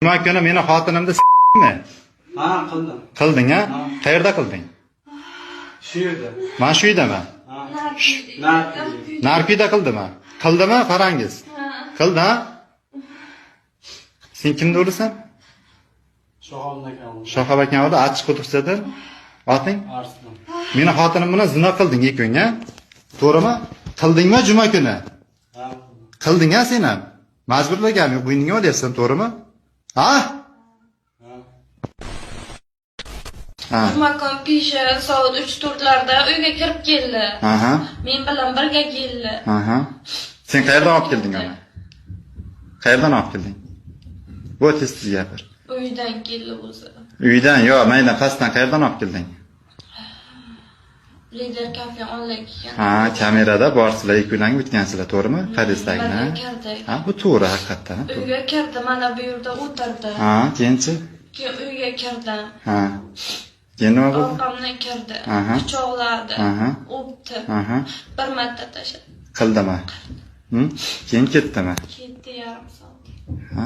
Juma kuni meni xotinimni s**mi? Ha, qildim. Qilding, ha? Qayerda qilding? Shu yerda. Men shu yerdaman. Narpida qildimi? Qildimi qarangiz? Qildi, ha? Sen kimni urasan? Shohab akam oldi, achchiq quduqchada. Oting? Arslan. Meni xotinim bilan zina qilding ekung, ha? To'g'rimi? Qildingmi juma kuni? Ha. Qilding, ha sen ham? Majburlaganmi? Bo'yningga olyapsan, to'g'rimi? Ha? Ha. Juma kuni kecha soat 3-4larda uyga kirib keldi. Aha. Men bilan birga keldi. Aha. Sen qayerdan olib kelding uni? Qayerdan olib kelding? Bu tez gapir. Uydan keldi o'zi. Uydan, yo, maydan pastdan qayerdan olib kelding? Lider kafe onlayn kelgan. Ha, kamerada borsizlar, ikkilanib o'tgansizlar, to'g'rimi? Hadisdagina. Ha, bu to'g'ri haqiqatdan. Uyga kirdi, mana bu yerda o'tirdi. Ha, keyinchi? Keyin uyga kirdi. Ha. Keyin nima bo'ldi? Orqamdan kirdi. Aha. Quchoqladi. Aha. O'pdi. Aha. Bir marta tashladi. Qildimi? Keyin ketdimi? Ketdi yarim soat. Ha?